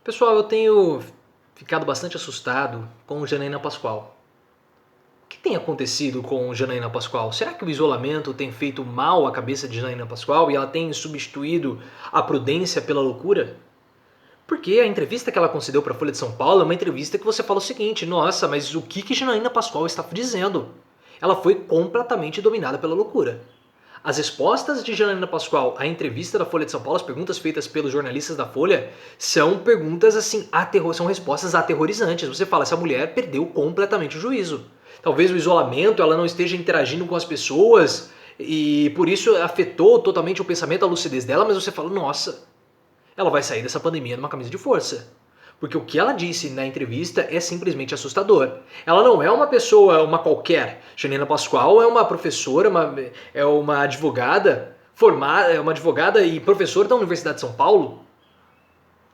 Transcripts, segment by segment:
Pessoal, eu tenho ficado bastante assustado com Janaína Pascoal. O que tem acontecido com Janaína Pascoal? Será que o isolamento tem feito mal à cabeça de Janaína Pascoal e ela tem substituído a prudência pela loucura? Porque a entrevista que ela concedeu para a Folha de São Paulo é uma entrevista que você fala o seguinte: nossa, mas o que Janaína Pascoal está dizendo? Ela foi completamente dominada pela loucura. As respostas de Janaína Pascoal à entrevista da Folha de São Paulo, as perguntas feitas pelos jornalistas da Folha, são perguntas assim, são respostas aterrorizantes. Você fala, essa mulher perdeu completamente o juízo. Talvez o isolamento, ela não esteja interagindo com as pessoas e por isso afetou totalmente o pensamento, a lucidez dela, mas você fala, nossa, ela vai sair dessa pandemia numa camisa de força. Porque o que ela disse na entrevista é simplesmente assustador. Ela não é uma pessoa, uma qualquer. Janaína Pascoal é uma professora, é uma advogada formada, é uma advogada e professora da Universidade de São Paulo.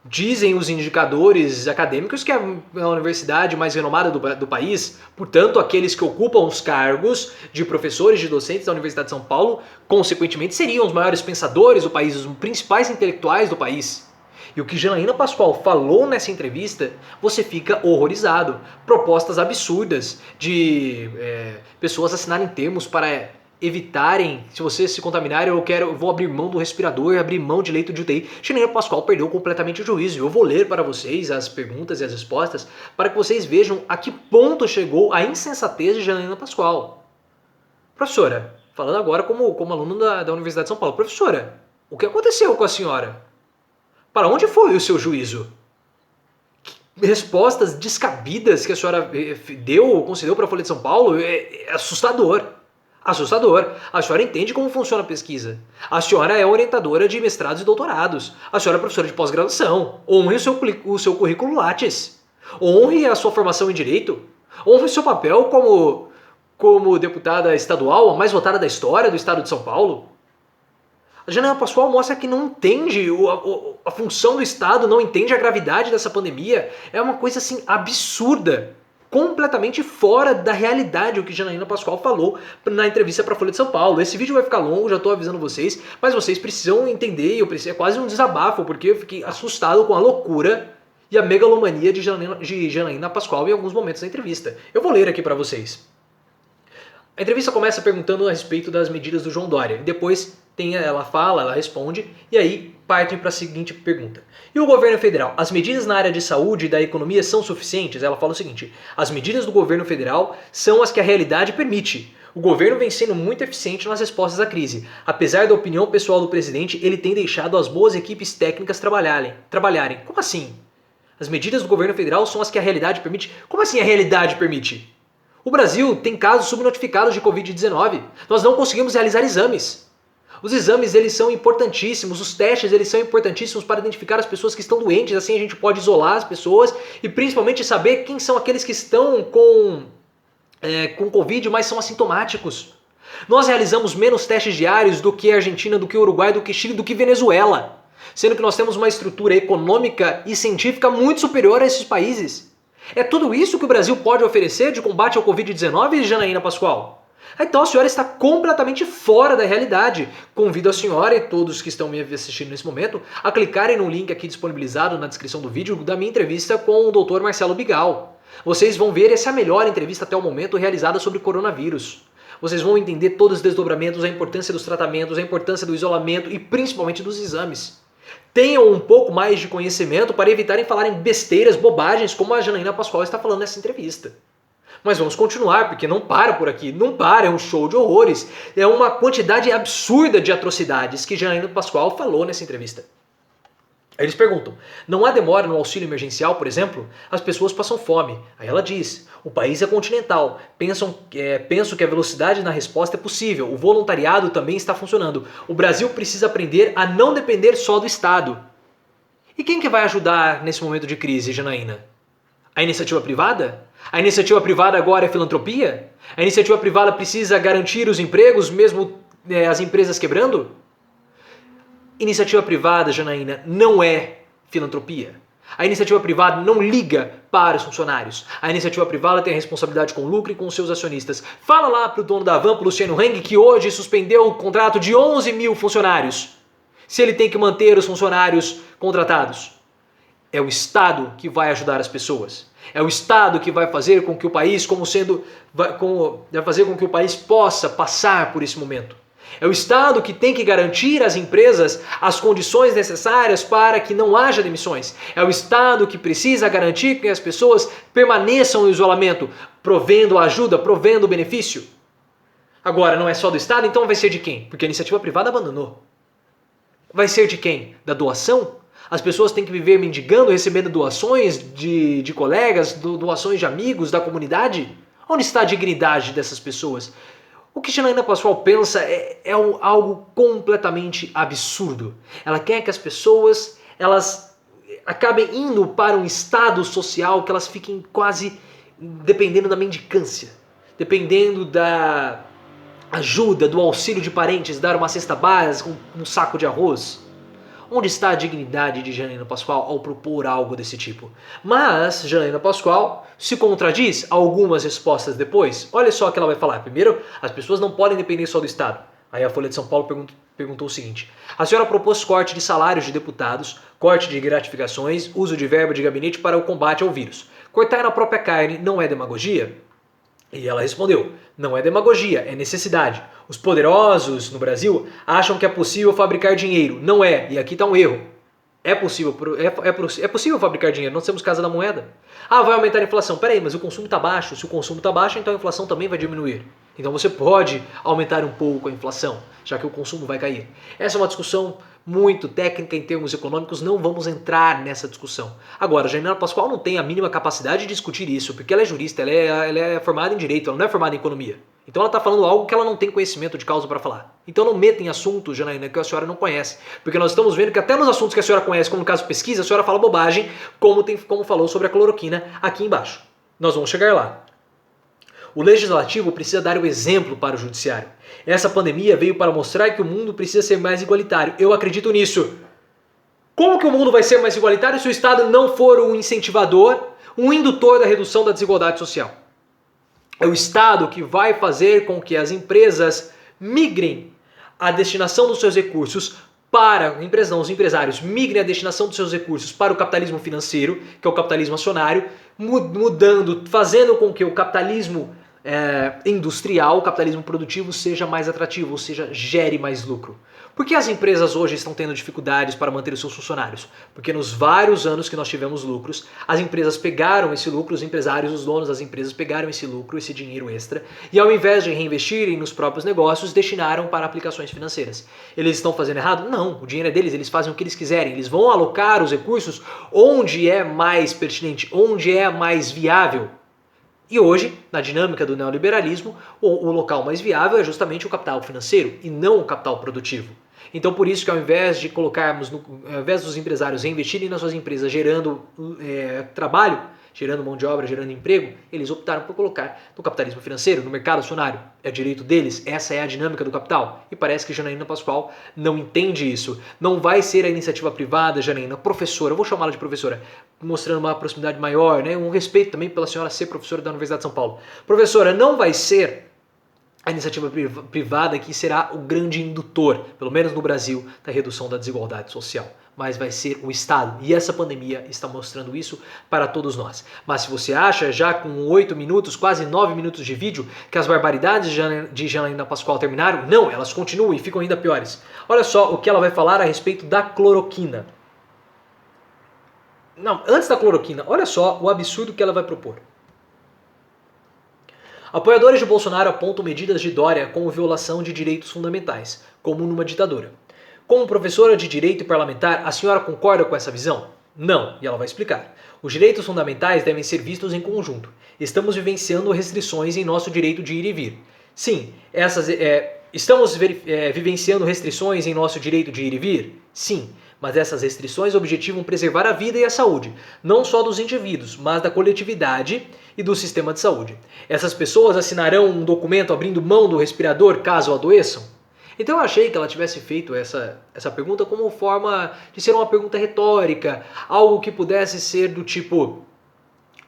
Dizem os indicadores acadêmicos que é a universidade mais renomada do país, portanto, aqueles que ocupam os cargos de professores, de docentes da Universidade de São Paulo, consequentemente, seriam os maiores pensadores do país, os principais intelectuais do país. E o que Janaína Pascoal falou nessa entrevista, você fica horrorizado. Propostas absurdas de pessoas assinarem termos para evitarem, se você se contaminar, eu vou abrir mão do respirador, abrir mão de leito de UTI. Janaína Pascoal perdeu completamente o juízo. Eu vou ler para vocês as perguntas e as respostas para que vocês vejam a que ponto chegou a insensatez de Janaína Pascoal. Professora, falando agora como aluno da Universidade de São Paulo, professora, o que aconteceu com a senhora? Para onde foi o seu juízo? Que respostas descabidas que a senhora concedeu para a Folha de São Paulo é assustador. Assustador. A senhora entende como funciona a pesquisa. A senhora é orientadora de mestrados e doutorados. A senhora é professora de pós-graduação. Honre o seu currículo Lattes. Honre a sua formação em Direito. Honre o seu papel como deputada estadual, a mais votada da história do estado de São Paulo. A Janaína Pascoal mostra que não entende a função do Estado, não entende a gravidade dessa pandemia. É uma coisa assim absurda, completamente fora da realidade o que Janaína Pascoal falou na entrevista para a Folha de São Paulo. Esse vídeo vai ficar longo, já estou avisando vocês, mas vocês precisam entender, é quase um desabafo, porque eu fiquei assustado com a loucura e a megalomania de Janaína Pascoal em alguns momentos da entrevista. Eu vou ler aqui para vocês. A entrevista começa perguntando a respeito das medidas do João Dória. Depois ela responde, e aí partem para a seguinte pergunta. E o governo federal? As medidas na área de saúde e da economia são suficientes? Ela fala o seguinte, as medidas do governo federal são as que a realidade permite. O governo vem sendo muito eficiente nas respostas à crise. Apesar da opinião pessoal do presidente, ele tem deixado as boas equipes técnicas trabalharem. Como assim? As medidas do governo federal são as que a realidade permite? Como assim a realidade permite? O Brasil tem casos subnotificados de Covid-19. Nós não conseguimos realizar exames. Os exames eles são importantíssimos, os testes eles são importantíssimos para identificar as pessoas que estão doentes, assim a gente pode isolar as pessoas e principalmente saber quem são aqueles que estão com Covid, mas são assintomáticos. Nós realizamos menos testes diários do que a Argentina, do que o Uruguai, do que Chile, do que Venezuela, sendo que nós temos uma estrutura econômica e científica muito superior a esses países. É tudo isso que o Brasil pode oferecer de combate ao Covid-19, Janaína Pascoal? Então a senhora está completamente fora da realidade. Convido a senhora e todos que estão me assistindo nesse momento a clicarem no link aqui disponibilizado na descrição do vídeo da minha entrevista com o Dr. Marcelo Bigal. Vocês vão ver, essa é a melhor entrevista até o momento realizada sobre coronavírus. Vocês vão entender todos os desdobramentos, a importância dos tratamentos, a importância do isolamento e principalmente dos exames. Tenham um pouco mais de conhecimento para evitarem falarem besteiras, bobagens, como a Janaína Pascoal está falando nessa entrevista. Mas vamos continuar, porque não para por aqui, não para, é um show de horrores. É uma quantidade absurda de atrocidades que Janaína Pascoal falou nessa entrevista. Aí eles perguntam, não há demora no auxílio emergencial, por exemplo? As pessoas passam fome. Aí ela diz, o país é continental, penso que a velocidade na resposta é possível, o voluntariado também está funcionando. O Brasil precisa aprender a não depender só do Estado. E quem que vai ajudar nesse momento de crise, Janaína? A iniciativa privada? A iniciativa privada agora é filantropia? A iniciativa privada precisa garantir os empregos, mesmo as empresas quebrando? Iniciativa privada, Janaína, não é filantropia. A iniciativa privada não liga para os funcionários. A iniciativa privada tem a responsabilidade com o lucro e com os seus acionistas. Fala lá para o dono da Van, pro Luciano Heng, que hoje suspendeu o contrato de 11 mil funcionários. Se ele tem que manter os funcionários contratados. É o Estado que vai ajudar as pessoas. É o Estado que vai fazer com que o país, vai fazer com que o país possa passar por esse momento. É o Estado que tem que garantir às empresas as condições necessárias para que não haja demissões. É o Estado que precisa garantir que as pessoas permaneçam no isolamento, provendo ajuda, provendo benefício. Agora, não é só do Estado, então vai ser de quem? Porque a iniciativa privada abandonou. Vai ser de quem? Da doação? As pessoas têm que viver mendigando, recebendo doações de colegas, doações de amigos, da comunidade? Onde está a dignidade dessas pessoas? O que Janaína Pascoal pensa é algo completamente absurdo. Ela quer que as pessoas elas acabem indo para um estado social que elas fiquem quase dependendo da mendicância, dependendo da ajuda, do auxílio de parentes, dar uma cesta básica, um saco de arroz. Onde está a dignidade de Janaína Pascoal ao propor algo desse tipo? Mas Janaína Pascoal se contradiz algumas respostas depois. Olha só o que ela vai falar. Primeiro, as pessoas não podem depender só do Estado. Aí a Folha de São Paulo perguntou o seguinte: a senhora propôs corte de salários de deputados, corte de gratificações, uso de verba de gabinete para o combate ao vírus. Cortar na própria carne não é demagogia? E ela respondeu: não é demagogia, é necessidade. Os poderosos no Brasil acham que é possível fabricar dinheiro. Não é, e aqui está um erro. É possível fabricar dinheiro, nós temos Casa da Moeda. Ah, vai aumentar a inflação. Peraí, mas o consumo está baixo. Se o consumo está baixo, então a inflação também vai diminuir. Então você pode aumentar um pouco a inflação, já que o consumo vai cair. Essa é uma discussão muito técnica em termos econômicos, não vamos entrar nessa discussão. Agora, a Janaína Pascoal não tem a mínima capacidade de discutir isso, porque ela é jurista, ela é formada em direito, ela não é formada em economia. Então ela está falando algo que ela não tem conhecimento de causa para falar. Então não meta em assuntos, Janaína, que a senhora não conhece. Porque nós estamos vendo que até nos assuntos que a senhora conhece, como no caso pesquisa, a senhora fala bobagem, como falou sobre a cloroquina aqui embaixo. Nós vamos chegar lá. O legislativo precisa dar o exemplo para o judiciário. Essa pandemia veio para mostrar que o mundo precisa ser mais igualitário. Eu acredito nisso. Como que o mundo vai ser mais igualitário se o Estado não for um incentivador, um indutor da redução da desigualdade social? É o Estado que vai fazer com que as empresas migrem a destinação dos seus recursos para, os empresários migrem a destinação dos seus recursos para o capitalismo financeiro, que é o capitalismo acionário, mudando, fazendo com que o capitalismo industrial, o capitalismo produtivo seja mais atrativo, ou seja, gere mais lucro. Por que as empresas hoje estão tendo dificuldades para manter os seus funcionários? Porque nos vários anos que nós tivemos lucros, as empresas pegaram esse lucro, os empresários, os donos das empresas pegaram esse lucro, esse dinheiro extra, e ao invés de reinvestirem nos próprios negócios, destinaram para aplicações financeiras. Eles estão fazendo errado? Não, o dinheiro é deles, eles fazem o que eles quiserem, eles vão alocar os recursos onde é mais pertinente, onde é mais viável. E hoje, na dinâmica do neoliberalismo, o local mais viável é justamente o capital financeiro e não o capital produtivo. Então, por isso que ao invés dos empresários reinvestirem nas suas empresas gerando trabalho, gerando mão de obra, gerando emprego, eles optaram por colocar no capitalismo financeiro, no mercado acionário. É direito deles, essa é a dinâmica do capital. E parece que Janaína Pascoal não entende isso. Não vai ser a iniciativa privada, Janaína, professora, eu vou chamá-la de professora, mostrando uma proximidade maior, né? Um respeito também pela senhora ser professora da Universidade de São Paulo. Professora, não vai ser a iniciativa privada que será o grande indutor, pelo menos no Brasil, da redução da desigualdade social. Mas vai ser o Estado. E essa pandemia está mostrando isso para todos nós. Mas se você acha, já com 8 minutos, quase 9 minutos de vídeo, que as barbaridades de Janaína Pascoal terminaram, não, elas continuam e ficam ainda piores. Olha só o que ela vai falar a respeito da cloroquina. Não, antes da cloroquina, olha só o absurdo que ela vai propor. Apoiadores de Bolsonaro apontam medidas de Dória como violação de direitos fundamentais, como numa ditadura. Como professora de direito e parlamentar, a senhora concorda com essa visão? Não, e ela vai explicar. Os direitos fundamentais devem ser vistos em conjunto. Estamos vivenciando restrições em nosso direito de ir e vir. Sim, estamos vivenciando restrições em nosso direito de ir e vir? Sim, mas essas restrições objetivam preservar a vida e a saúde, não só dos indivíduos, mas da coletividade e do sistema de saúde. Essas pessoas assinarão um documento abrindo mão do respirador caso adoeçam? Então eu achei que ela tivesse feito essa pergunta como forma de ser uma pergunta retórica, algo que pudesse ser do tipo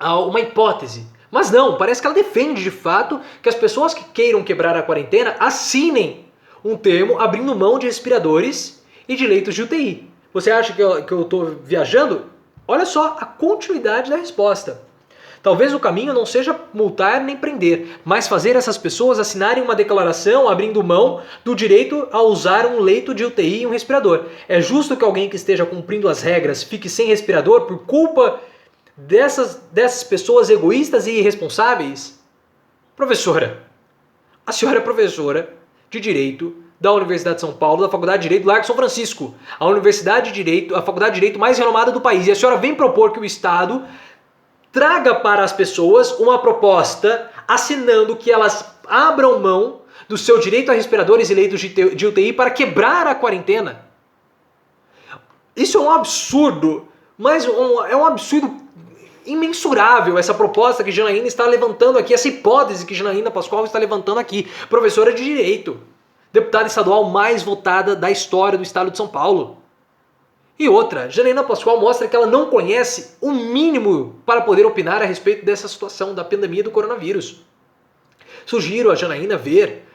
uma hipótese. Mas não, parece que ela defende de fato que as pessoas que queiram quebrar a quarentena assinem um termo abrindo mão de respiradores e de leitos de UTI. Você acha que eu estou viajando? Olha só a continuidade da resposta. Talvez o caminho não seja multar nem prender, mas fazer essas pessoas assinarem uma declaração abrindo mão do direito a usar um leito de UTI e um respirador. É justo que alguém que esteja cumprindo as regras fique sem respirador por culpa dessas pessoas egoístas e irresponsáveis? Professora, a senhora é professora de Direito da Universidade de São Paulo, da Faculdade de Direito do Largo São Francisco, a Universidade de Direito, a Faculdade de Direito mais renomada do país. E a senhora vem propor que o Estado traga para as pessoas uma proposta assinando que elas abram mão do seu direito a respiradores e leitos de UTI para quebrar a quarentena. Isso é um absurdo, mas é um absurdo imensurável essa proposta que Janaína está levantando aqui, essa hipótese que Janaína Pascoal está levantando aqui, professora de Direito, deputada estadual mais votada da história do estado de São Paulo. E outra, Janaína Pascoal mostra que ela não conhece o mínimo para poder opinar a respeito dessa situação da pandemia do coronavírus. Sugiro a Janaína ver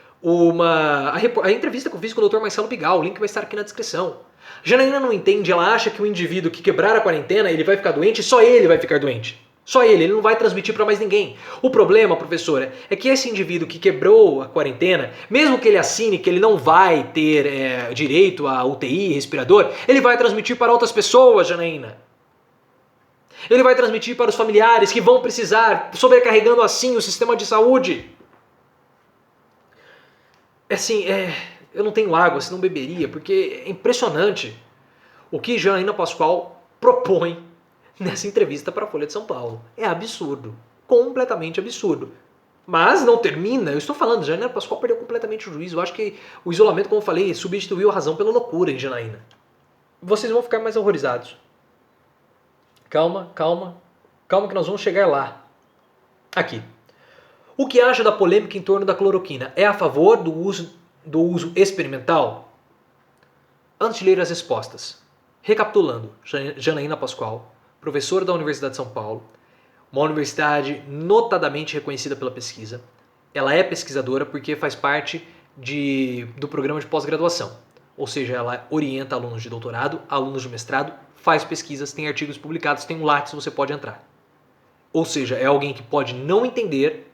a entrevista que eu fiz com o Dr. Marcelo Bigal, o link vai estar aqui na descrição. Janaína não entende, ela acha que o indivíduo que quebrar a quarentena, ele vai ficar doente e só ele vai ficar doente. Só ele não vai transmitir para mais ninguém. O problema, professora, é que esse indivíduo que quebrou a quarentena, mesmo que ele assine que ele não vai ter direito a UTI, respirador, ele vai transmitir para outras pessoas, Janaína. Ele vai transmitir para os familiares que vão precisar, sobrecarregando assim o sistema de saúde. Eu não tenho água, senão beberia, porque é impressionante o que Janaína Pascoal propõe nessa entrevista para a Folha de São Paulo. É absurdo, completamente absurdo. Mas não termina, eu estou falando, Janaína Pascoal perdeu completamente o juízo. Eu acho que o isolamento, como eu falei, substituiu a razão pela loucura em Janaína. Vocês vão ficar mais horrorizados. Calma que nós vamos chegar lá. Aqui. O que acha da polêmica em torno da cloroquina? É a favor do uso experimental? Antes de ler as respostas, recapitulando, Janaína Pascoal, professora da Universidade de São Paulo, uma universidade notadamente reconhecida pela pesquisa. Ela é pesquisadora porque faz parte do programa de pós-graduação, ou seja, ela orienta alunos de doutorado, alunos de mestrado, faz pesquisas, tem artigos publicados, tem um Lattes, você pode entrar. Ou seja, é alguém que pode não entender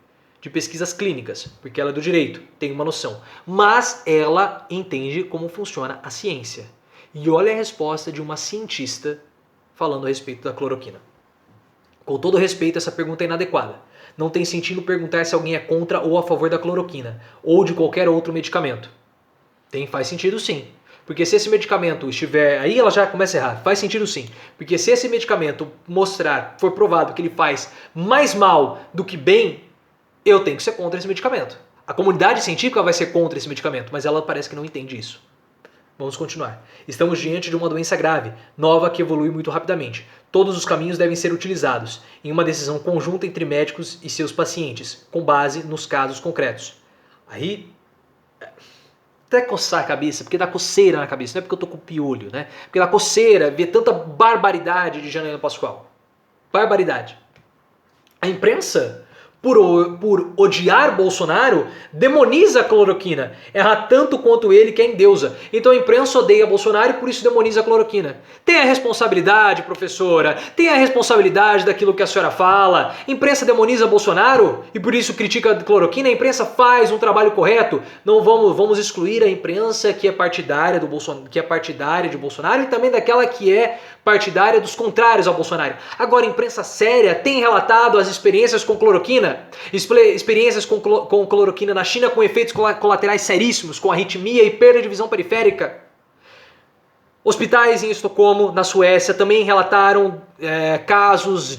de pesquisas clínicas, porque ela é do direito, tem uma noção, mas ela entende como funciona a ciência. E olha a resposta de uma cientista falando a respeito da cloroquina. Com todo respeito, essa pergunta é inadequada. Não tem sentido perguntar se alguém é contra ou a favor da cloroquina, ou de qualquer outro medicamento. Faz sentido sim. Porque se esse medicamento estiver... Aí ela já começa a errar. Faz sentido sim. Porque se esse medicamento for provado que ele faz mais mal do que bem, eu tenho que ser contra esse medicamento. A comunidade científica vai ser contra esse medicamento, mas ela parece que não entende isso. Vamos continuar. Estamos diante de uma doença grave, nova que evolui muito rapidamente. Todos os caminhos devem ser utilizados em uma decisão conjunta entre médicos e seus pacientes, com base nos casos concretos. Aí, até coçar a cabeça, porque dá coceira na cabeça, não é porque eu tô com piolho, né? Porque dá coceira ver tanta barbaridade de Janaína Pascoal. Barbaridade. A imprensa, por odiar Bolsonaro, demoniza a cloroquina. Erra tanto quanto ele que é endeusa. Então a imprensa odeia Bolsonaro e por isso demoniza a cloroquina. Tem a responsabilidade, professora. Tem a responsabilidade daquilo que a senhora fala. A imprensa demoniza Bolsonaro e por isso critica a cloroquina. A imprensa faz um trabalho correto. Não vamos excluir a imprensa que é partidária do Bolsonaro, que é partidária de Bolsonaro e também daquela que é partidária dos contrários ao Bolsonaro. Agora, a imprensa séria tem relatado as experiências com cloroquina, experiências com cloroquina na China com efeitos colaterais seríssimos, com arritmia e perda de visão periférica. Hospitais em Estocolmo, na Suécia, também relataram casos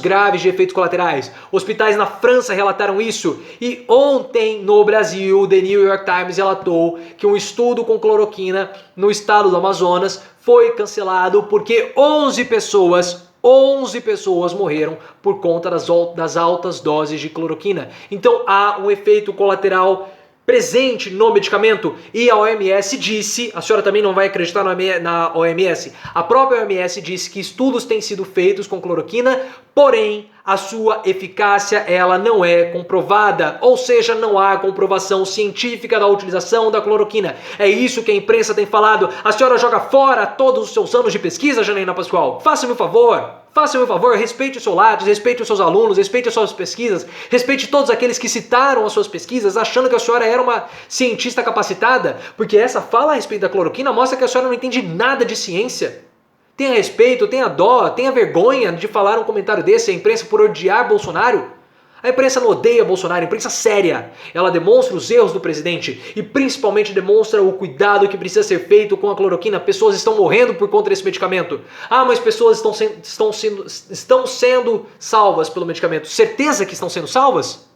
graves de efeitos colaterais. Hospitais na França relataram isso. E ontem, no Brasil, o The New York Times relatou que um estudo com cloroquina no estado do Amazonas foi cancelado porque 11 pessoas morreram por conta das altas doses de cloroquina. Então há um efeito colateral presente no medicamento e a OMS disse, a senhora também não vai acreditar na OMS, a própria OMS disse que estudos têm sido feitos com cloroquina, porém a sua eficácia ela não é comprovada, ou seja, não há comprovação científica da utilização da cloroquina. É isso que a imprensa tem falado. A senhora joga fora todos os seus anos de pesquisa, Janaína Pascoal? Faça-me um favor, respeite o seu Lattes, respeite os seus alunos, respeite as suas pesquisas, respeite todos aqueles que citaram as suas pesquisas achando que a senhora era uma cientista capacitada, porque essa fala a respeito da cloroquina mostra que a senhora não entende nada de ciência. Tenha respeito, tenha dó, tenha vergonha de falar um comentário desse, a imprensa por odiar Bolsonaro. A imprensa não odeia Bolsonaro, a imprensa séria. Ela demonstra os erros do presidente e principalmente demonstra o cuidado que precisa ser feito com a cloroquina. Pessoas estão morrendo por conta desse medicamento. Ah, mas pessoas estão sendo salvas pelo medicamento. Certeza que estão sendo salvas?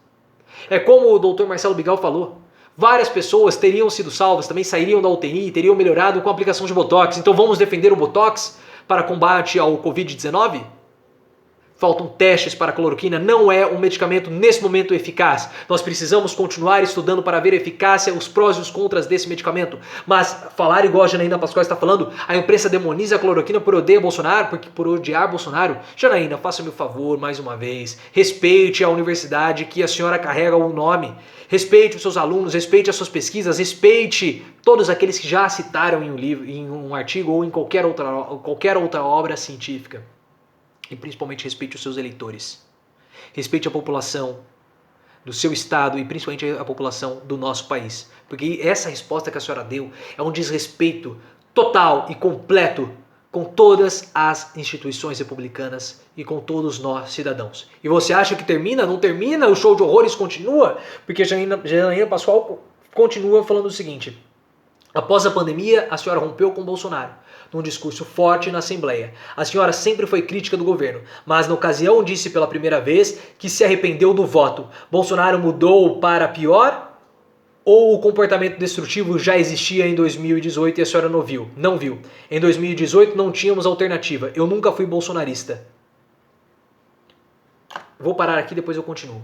É como o Dr. Marcelo Bigal falou. Várias pessoas teriam sido salvas, também sairiam da UTI, teriam melhorado com a aplicação de Botox. Então vamos defender o Botox para combate ao Covid-19? Faltam testes para a cloroquina, não é um medicamento nesse momento eficaz. Nós precisamos continuar estudando para ver a eficácia, os prós e os contras desse medicamento. Mas falar igual a Janaína Pascoal está falando, a imprensa demoniza a cloroquina por odiar Bolsonaro, por odiar Bolsonaro. Janaína, faça-me o favor mais uma vez, respeite a universidade que a senhora carrega o nome. Respeite os seus alunos, respeite as suas pesquisas, respeite todos aqueles que já citaram em um livro, em um artigo ou em qualquer outra obra científica. E principalmente respeite os seus eleitores. Respeite a população do seu estado e principalmente a população do nosso país. Porque essa resposta que a senhora deu é um desrespeito total e completo com todas as instituições republicanas e com todos nós cidadãos. E você acha que termina? Não termina? O show de horrores continua? Porque Janaína Pascoal continua falando o seguinte: após a pandemia, a senhora rompeu com Bolsonaro, num discurso forte na Assembleia. A senhora sempre foi crítica do governo, mas na ocasião disse pela primeira vez que se arrependeu do voto. Bolsonaro mudou para pior? Ou o comportamento destrutivo já existia em 2018 e a senhora não viu? Não viu. Em 2018 não tínhamos alternativa. Eu nunca fui bolsonarista. Vou parar aqui, depois eu continuo.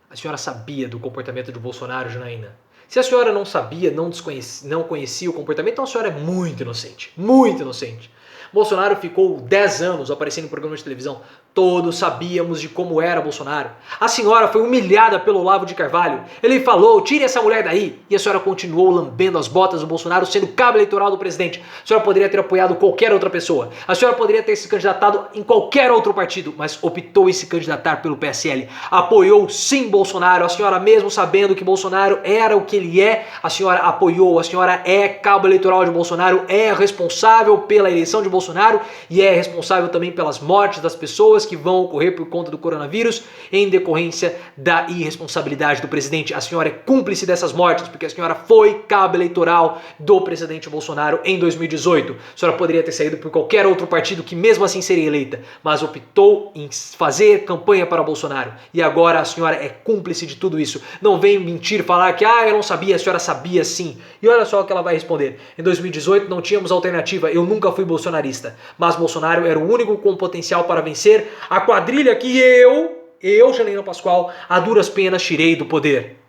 A senhora sabia do comportamento de Bolsonaro, Janaína? Se a senhora não sabia, não conhecia o comportamento, então a senhora é muito inocente. Muito inocente. Bolsonaro ficou 10 anos aparecendo em programas de televisão. Todos sabíamos de como era Bolsonaro. A senhora foi humilhada pelo Olavo de Carvalho. Ele falou, tire essa mulher daí. E a senhora continuou lambendo as botas do Bolsonaro, sendo cabo eleitoral do presidente. A senhora poderia ter apoiado qualquer outra pessoa. A senhora poderia ter se candidatado em qualquer outro partido, mas optou em se candidatar pelo PSL. Apoiou sim Bolsonaro. A senhora mesmo sabendo que Bolsonaro era o que ele é, a senhora apoiou. A senhora é cabo eleitoral de Bolsonaro, é responsável pela eleição de Bolsonaro e é responsável também pelas mortes das pessoas que vão ocorrer por conta do coronavírus em decorrência da irresponsabilidade do presidente. A senhora é cúmplice dessas mortes porque a senhora foi cabo eleitoral do presidente Bolsonaro em 2018. A senhora poderia ter saído por qualquer outro partido que mesmo assim seria eleita, mas optou em fazer campanha para Bolsonaro. E agora a senhora é cúmplice de tudo isso. Não vem mentir, falar que eu não sabia, a senhora sabia sim. E olha só o que ela vai responder. Em 2018 não tínhamos alternativa, eu nunca fui bolsonarista, mas Bolsonaro era o único com potencial para vencer a quadrilha que eu, Janaína Pascoal, a duras penas tirei do poder.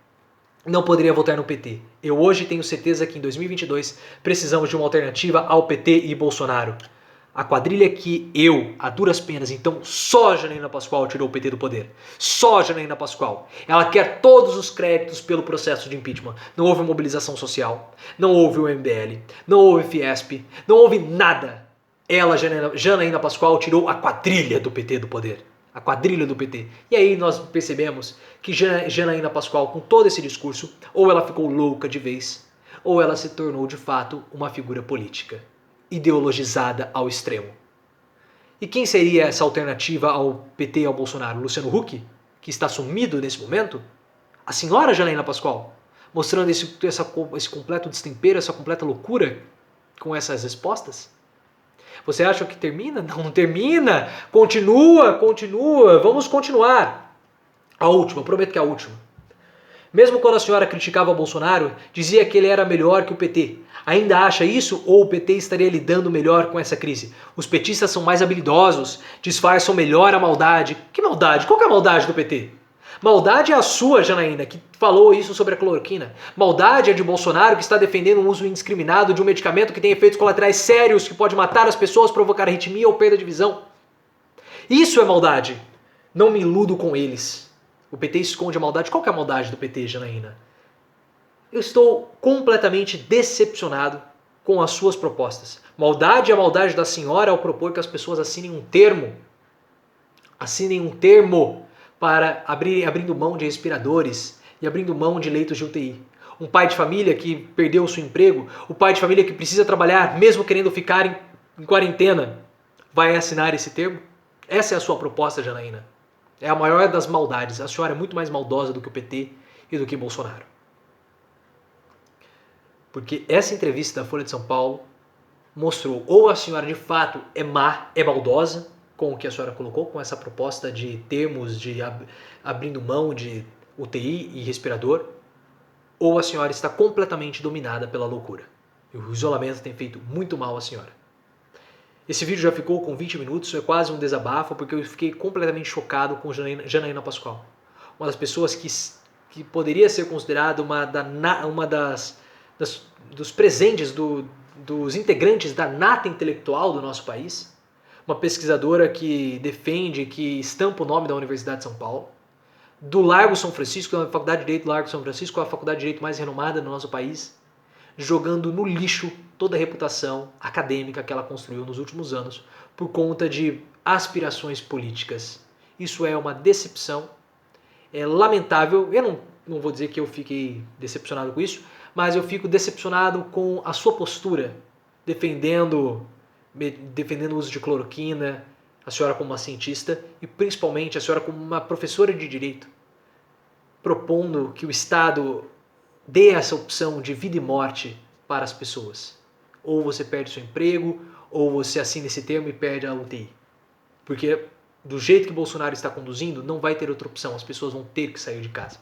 Não poderia votar no PT. Eu hoje tenho certeza que em 2022 precisamos de uma alternativa ao PT e Bolsonaro. A quadrilha que a duras penas, então só Janaína Pascoal tirou o PT do poder. Só Janaína Pascoal. Ela quer todos os créditos pelo processo de impeachment. Não houve mobilização social, não houve o MBL, não houve Fiesp, não houve nada. Ela, Janaína Pascoal, tirou a quadrilha do PT do poder. A quadrilha do PT. E aí nós percebemos que Janaína Pascoal, com todo esse discurso, ou ela ficou louca de vez, ou ela se tornou de fato uma figura política, ideologizada ao extremo. E quem seria essa alternativa ao PT e ao Bolsonaro? Luciano Huck, que está sumido nesse momento? A senhora Janaína Pascoal, mostrando esse completo destempero, essa completa loucura com essas respostas? Você acha que termina? Não termina. Continua. Vamos continuar. A última, prometo que é a última. Mesmo quando a senhora criticava Bolsonaro, dizia que ele era melhor que o PT. Ainda acha isso ou o PT estaria lidando melhor com essa crise? Os petistas são mais habilidosos, disfarçam melhor a maldade. Que maldade? Qual que é a maldade do PT? Maldade é a sua, Janaína, que falou isso sobre a cloroquina. Maldade é de Bolsonaro, que está defendendo o uso indiscriminado de um medicamento que tem efeitos colaterais sérios, que pode matar as pessoas, provocar arritmia ou perda de visão. Isso é maldade. Não me iludo com eles. O PT esconde a maldade. Qual que é a maldade do PT, Janaína? Eu estou completamente decepcionado com as suas propostas. Maldade é a maldade da senhora ao propor que as pessoas assinem um termo. Assinem um termo para abrindo mão de respiradores e abrindo mão de leitos de UTI. Um pai de família que perdeu o seu emprego, o pai de família que precisa trabalhar mesmo querendo ficar em quarentena, vai assinar esse termo? Essa é a sua proposta, Janaína. É a maior das maldades. A senhora é muito mais maldosa do que o PT e do que Bolsonaro. Porque essa entrevista da Folha de São Paulo mostrou ou a senhora de fato é má, é maldosa, com o que a senhora colocou, com essa proposta de termos de abrindo mão de UTI e respirador, ou a senhora está completamente dominada pela loucura. E o isolamento tem feito muito mal à senhora. Esse vídeo já ficou com 20 minutos, é quase um desabafo, porque eu fiquei completamente chocado com Janaína Pascoal. Uma das pessoas que poderia ser considerada uma dos presentes dos integrantes da nata intelectual do nosso país, uma pesquisadora que defende, que estampa o nome da Universidade de São Paulo, do Largo São Francisco, da Faculdade de Direito do Largo São Francisco, a faculdade de Direito mais renomada do nosso país, jogando no lixo toda a reputação acadêmica que ela construiu nos últimos anos por conta de aspirações políticas. Isso é uma decepção, é lamentável. Eu não vou dizer que eu fiquei decepcionado com isso, mas eu fico decepcionado com a sua postura, defendendo o uso de cloroquina, a senhora como uma cientista e principalmente a senhora como uma professora de direito, propondo que o Estado dê essa opção de vida e morte para as pessoas. Ou você perde seu emprego, ou você assina esse termo e perde a UTI. Porque do jeito que Bolsonaro está conduzindo, não vai ter outra opção, as pessoas vão ter que sair de casa.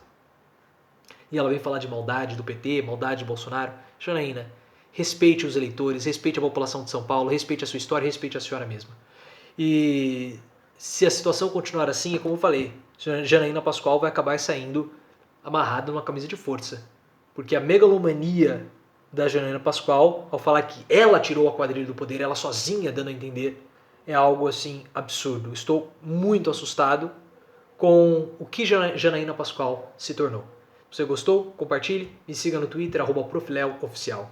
E ela vem falar de maldade do PT, maldade de Bolsonaro. Janaína, respeite os eleitores, respeite a população de São Paulo, respeite a sua história, respeite a senhora mesma. E se a situação continuar assim, como eu falei, Janaína Pascoal vai acabar saindo amarrada numa camisa de força. Porque a megalomania da Janaína Pascoal, ao falar que ela tirou a quadrilha do poder, ela sozinha dando a entender, é algo assim absurdo. Estou muito assustado com o que Janaína Pascoal se tornou. Se você gostou, compartilhe, me siga no Twitter, @profileo_oficial.